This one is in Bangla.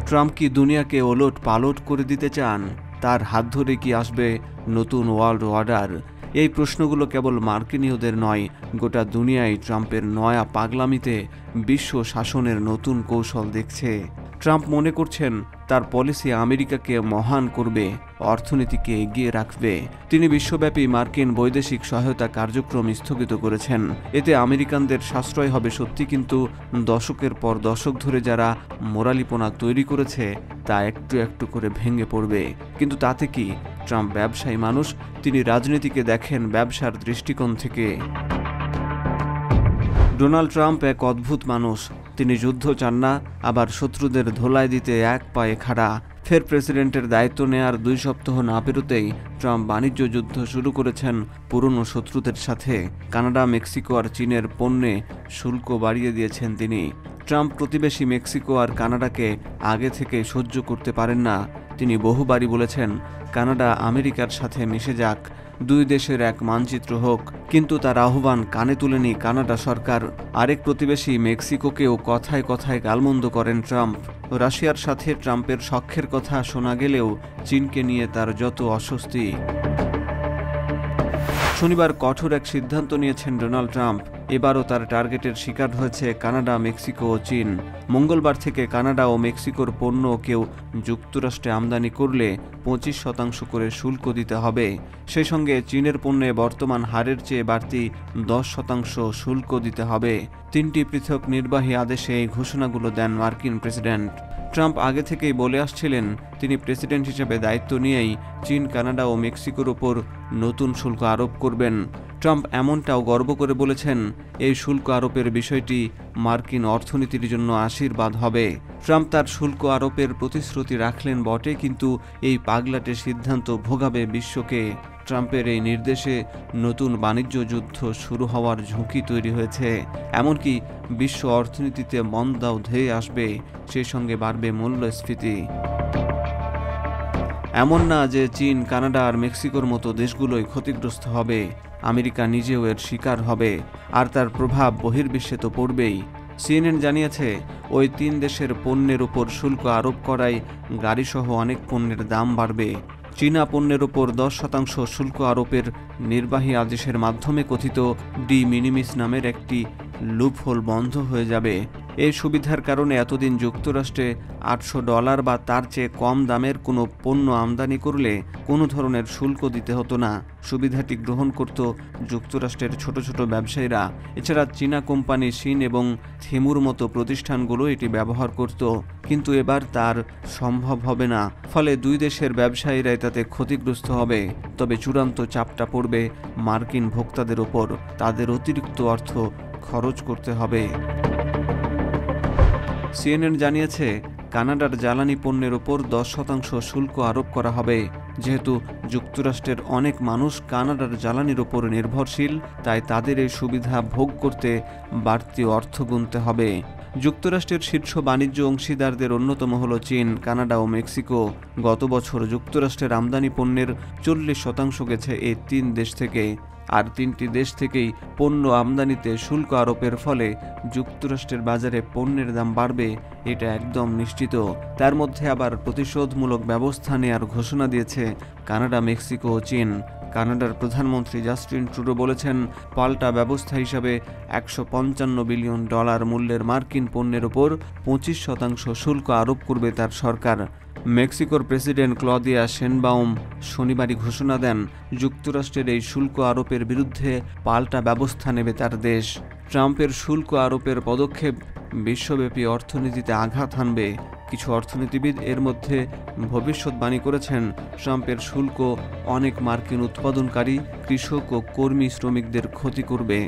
ট্রাম্প কি দুনিয়াকে ওলট পালট করে দিতে চান? তার হাত ধরে কি আসবে নতুন ওয়ার্ল্ড অর্ডার? এই প্রশ্নগুলো কেবল মার্কিনীয়দের নয়, গোটা দুনিয়ায় ট্রাম্পের নয়া পাগলামিতে বিশ্ব শাসনের নতুন কৌশল দেখছে। ট্রাম্প মনে করছেন তার পলিসি আমেরিকাকে মহান করবে, অর্থনীতিকে এগিয়ে রাখবে। তিনি বিশ্বব্যাপী মার্কিন বৈদেশিক সহায়তা কার্যক্রম স্থগিত করেছেন। এতে আমেরিকানদের সাশ্রয় হবে সত্যি, কিন্তু দশকের পর দশক ধরে যারা মোরালিপনা তৈরি করেছে তা একটু একটু করে ভেঙে পড়বে। কিন্তু তাতে কি? ট্রাম্প ব্যবসায়ী মানুষ, তিনি রাজনীতিকে দেখেন ব্যবসার দৃষ্টিকোণ থেকে। ডোনাল্ড ট্রাম্প এক অদ্ভুত মানুষ। তিনি যুদ্ধ চান না, আবার শত্রুদের ধোলাই দিতে এক পায়ে খাড়া। ফের প্রেসিডেন্টের দায়িত্ব নেয়ার 2 সপ্তাহ না পেরোতেই ট্রাম্প বাণিজ্য যুদ্ধ শুরু করেছেন পুরনো শত্রুদের সাথে। কানাডা, মেক্সিকো আর চীনের পণ্যে শুল্ক বাড়িয়ে দিয়েছেন তিনি। ট্রাম্প প্রতিবেশী মেক্সিকো আর কানাডাকে আগে থেকে সহ্য করতে পারেন না। তিনি বহুবারই বলেছেন কানাডা আমেরিকার সাথে মিশে যাক, 2 দেশের এক মানচিত্র হোক। কিন্তু তার আহ্বান কানে তুলেনি কানাডা সরকার। আরেক প্রতিবেশী মেক্সিকোকেও কথায় কথায় গালমন্দ করেন ট্রাম্প। রাশিয়ার সাথে ট্রাম্পের সখ্যের কথা শোনা গেলেও চীনকে নিয়ে তার যত অস্বস্তি। শনিবার কঠোর এক সিদ্ধান্ত নিয়েছেন ডোনাল্ড ট্রাম্প। এবারও তার টার্গেটের শিকার হয়েছে কানাডা, মেক্সিকো ও চীন। মঙ্গলবার থেকে কানাডা ও মেক্সিকোর পণ্য কেউ যুক্তরাষ্ট্রে আমদানি করলে 25% করে শুল্ক দিতে হবে। সেই সঙ্গে চীনের পণ্যে বর্তমান হারের চেয়ে বাড়তি 10% শুল্ক দিতে হবে। 3টি পৃথক নির্বাহী আদেশে এই ঘোষণাগুলো দেন মার্কিন প্রেসিডেন্ট। ট্রাম্প আগে থেকেই বলে আসছিলেন তিনি প্রেসিডেন্ট হিসেবে দায়িত্ব নিয়েই চীন, কানাডা ও মেক্সিকোর ওপর নতুন শুল্ক আরোপ করবেন। ট্রাম্প এমনটাও গর্ব করে বলেছেন এই শুল্ক আরোপের বিষয়টি মার্কিন অর্থনীতির জন্য আশীর্বাদ হবে। ট্রাম্প তার শুল্ক আরোপের প্রতিশ্রুতি রাখলেন বটে, কিন্তু এই পাগলাটে সিদ্ধান্ত ভোগাবে বিশ্বকে। ট্রাম্পের এই নির্দেশে নতুন বাণিজ্য যুদ্ধ শুরু হওয়ার ঝুঁকি তৈরি হয়েছে। এমনকি বিশ্ব অর্থনীতিতে মন্দাও ধেয়ে আসবে, সেই সঙ্গে বাড়বে মূল্যস্ফীতি। এমন না যে চীন, কানাডা আর মেক্সিকোর মতো দেশগুলোই ক্ষতিগ্রস্ত হবে, আমেরিকা নিজেও এর শিকার হবে, আর তার প্রভাব বহির্বিশ্বে তো পড়বেই। সিএনএন জানিয়েছে ওই 3 দেশের পণ্যের উপর শুল্ক আরোপ করায় গাড়িসহ অনেক পণ্যের দাম বাড়বে। চীনা পণ্যের ওপর 10% শুল্ক আরোপের নির্বাহী আদেশের মাধ্যমে কথিত ডি মিনিমিস নামের একটি লুপহোল বন্ধ হয়ে যাবে। এই সুবিধার কারণে এতদিন যুক্তরাষ্ট্রে $800 বা তার চেয়ে কম দামের কোনো পণ্য আমদানি করলে কোনো ধরনের শুল্ক দিতে হতো না। সুবিধাটি গ্রহণ করত যুক্তরাষ্ট্রের ছোট ছোট ব্যবসায়ীরা। এছাড়া চীনা কোম্পানি শিন এবং থেমুর মতো প্রতিষ্ঠানগুলো এটি ব্যবহার করত, কিন্তু এবার তার সম্ভব হবে না। ফলে 2 দেশের ব্যবসায়ীরাই তাতে ক্ষতিগ্রস্ত হবে। তবে চূড়ান্ত চাপটা পড়বে মার্কিন ভোক্তাদের ওপর। তাদের অতিরিক্ত অর্থ খরচ করতে হবে। সিএনএন জানিয়েছে কানাডার জ্বালানি পণ্যের ওপর 10% শুল্ক আরোপ করা হবে। যেহেতু যুক্তরাষ্ট্রের অনেক মানুষ কানাডার জ্বালানির ওপর নির্ভরশীল, তাই তাদের এই সুবিধা ভোগ করতে বাড়তি অর্থ গুনতে হবে। যুক্তরাষ্ট্রের শীর্ষ বাণিজ্য অংশীদারদের অন্যতম হল চীন, কানাডা ও মেক্সিকো। গত বছর যুক্তরাষ্ট্রের আমদানি পণ্যের 40% গেছে এই 3 দেশ থেকে। আর 3টি দেশ থেকেই পণ্য আমদানিতে শুল্ক আরোপের ফলে যুক্তরাষ্ট্রের বাজারে পণ্যের দাম বাড়বে, এটা একদম নিশ্চিত। তার মধ্যে আবার প্রতিশোধমূলক ব্যবস্থা নেওয়ার ঘোষণা দিয়েছে কানাডা, মেক্সিকো ও চীন। কানাডার প্রধানমন্ত্রী জাস্টিন ট্রুডো বলেছেন পাল্টা ব্যবস্থা হিসাবে $155 বিলিয়ন মূল্যের মার্কিন পণ্যের ওপর 25% শুল্ক আরোপ করবে তার সরকার। মেক্সিকোর প্রেসিডেন্ট ক্লদিয়া শেনবাউম শনিবারই ঘোষণা দেন যুক্তরাষ্ট্রের এই শুল্ক আরোপের বিরুদ্ধে পাল্টা ব্যবস্থা নেবে তার দেশ। ট্রাম্পের শুল্ক আরোপের পদক্ষেপ বিশ্বব্যাপী অর্থনীতিতে আঘাত হানবে। কিছু অর্থনীতিবিদ এর মধ্যে ভবিষ্যৎবাণী করেছেন ট্রাম্পের শুল্ক অনেক মার্কিন উৎপাদনকারী, কৃষক ও কর্মী শ্রমিকদের ক্ষতি করবে।